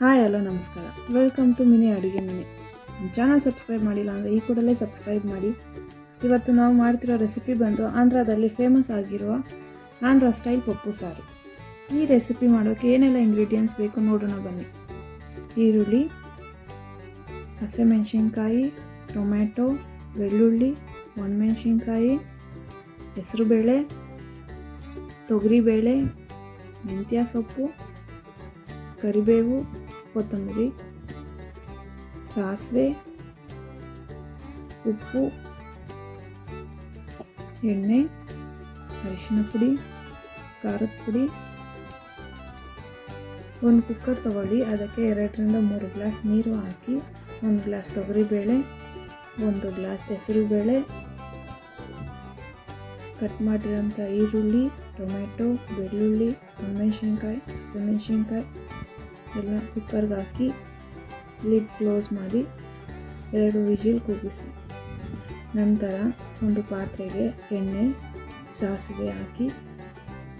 Hi hello ನಮಸ್ಕಾರ, welcome to mini ಅಡುಗೆ ಮನೆ. ನಮ್ಮ ಚಾನಲ್ ಸಬ್ಸ್ಕ್ರೈಬ್ ಮಾಡಿಲ್ಲ ಅಂದರೆ ಈ ಕೂಡಲೇ ಸಬ್ಸ್ಕ್ರೈಬ್ ಮಾಡಿ. ಇವತ್ತು ನಾವು ಮಾಡ್ತಿರೋ ರೆಸಿಪಿ ಬಂದು ಆಂಧ್ರದಲ್ಲಿ ಫೇಮಸ್ ಆಗಿರುವ ಆಂಧ್ರ ಸ್ಟೈಲ್ ಪಪ್ಪು ಸಾರು. ಈ ರೆಸಿಪಿ ಮಾಡೋಕ್ಕೆ ಏನೆಲ್ಲ ಇಂಗ್ರೀಡಿಯೆಂಟ್ಸ್ ಬೇಕು ನೋಡೋಣ ಬನ್ನಿ. ಈರುಳ್ಳಿ, ಹಸಿಮೆಣಸಿನ್ಕಾಯಿ, ಟೊಮ್ಯಾಟೊ, ಬೆಳ್ಳುಳ್ಳಿ, ಒಣಮೆಣಸಿನ್ಕಾಯಿ, ಹೆಸರುಬೇಳೆ, ತೊಗರಿಬೇಳೆ, ಮೆಂತ್ಯ ಸೊಪ್ಪು, ಕರಿಬೇವು, ಕೊತ್ತಂಬರಿ, ಸಾಸಿವೆ, ಉಪ್ಪು, ಎಣ್ಣೆ, ಅರಿಶಿನ ಪುಡಿ, ಖಾರದ ಪುಡಿ. ಒಂದು ಕುಕ್ಕರ್ ತಗೊಳ್ಳಿ, ಅದಕ್ಕೆ 2ರಿಂದ 3 ಗ್ಲಾಸ್ ನೀರು ಹಾಕಿ 1 ಗ್ಲಾಸ್ ತೊಗರಿಬೇಳೆ, 1 ಗ್ಲಾಸ್ ಹೆಸರುಬೇಳೆ, ಕಟ್ ಮಾಡಿರೋಂಥ ಈರುಳ್ಳಿ, ಟೊಮೆಟೊ, ಬೆಳ್ಳುಳ್ಳಿ, ಒಣಮೆಣಸಿನ್ಕಾಯಿ, ಹಸಿಮೆಣಸಿನ್ಕಾಯಿ ಎಲ್ಲ ಕುಕ್ಕರ್ಗೆ ಹಾಕಿ ಲಿಡ್ ಕ್ಲೋಸ್ ಮಾಡಿ 2 ವಿಜಿಲ್ ಕೂಗಿಸಿ. ನಂತರ ಒಂದು ಪಾತ್ರೆಗೆ ಎಣ್ಣೆ, ಸಾಸಿವೆ ಹಾಕಿ,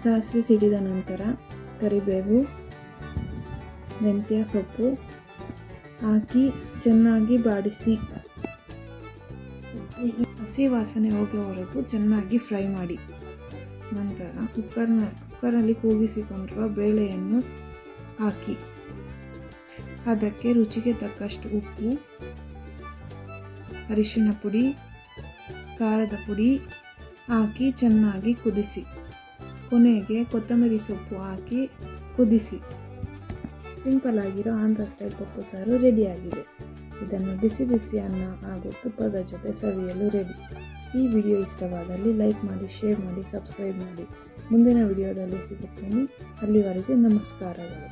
ಸಾಸಿವೆ ಸಿಡಿದ ನಂತರ ಕರಿಬೇವು, ಮೆಂತ್ಯ ಸೊಪ್ಪು ಹಾಕಿ ಚೆನ್ನಾಗಿ ಬಾಡಿಸಿ. ಹಸಿ ವಾಸನೆ ಹೋಗೋವರೆಗೂ ಚೆನ್ನಾಗಿ ಫ್ರೈ ಮಾಡಿ. ನಂತರ ಕುಕ್ಕರಲ್ಲಿ ಕೂಗಿಸಿಕೊಂಡಿರುವ ಬೇಳೆಯನ್ನು ಹಾಕಿ ಅದಕ್ಕೆ ರುಚಿಗೆ ತಕ್ಕಷ್ಟು ಉಪ್ಪು, ಅರಿಶಿನ ಪುಡಿ, ಖಾರದ ಪುಡಿ ಹಾಕಿ ಚೆನ್ನಾಗಿ ಕುದಿಸಿ. ಕೊನೆಗೆ ಕೊತ್ತಂಬರಿ ಸೊಪ್ಪು ಹಾಕಿ ಕುದಿಸಿ. ಸಿಂಪಲ್ ಆಗಿರೋ ಆಂಧ್ರ ಸ್ಟೈಲ್ ಪಪ್ಪು ಸಾರು ರೆಡಿಯಾಗಿದೆ. ಇದನ್ನು ಬಿಸಿ ಬಿಸಿ ಅನ್ನ ಹಾಗೂ ತುಪ್ಪದ ಜೊತೆ ಸವಿಯಲು ರೆಡಿ. ಈ ವಿಡಿಯೋ ಇಷ್ಟವಾದಲ್ಲಿ ಲೈಕ್ ಮಾಡಿ, ಶೇರ್ ಮಾಡಿ, ಸಬ್ಸ್ಕ್ರೈಬ್ ಮಾಡಿ. ಮುಂದಿನ ವಿಡಿಯೋದಲ್ಲಿ ಸಿಗುತ್ತೇನೆ. ಅಲ್ಲಿವರೆಗೆ ನಮಸ್ಕಾರಗಳು.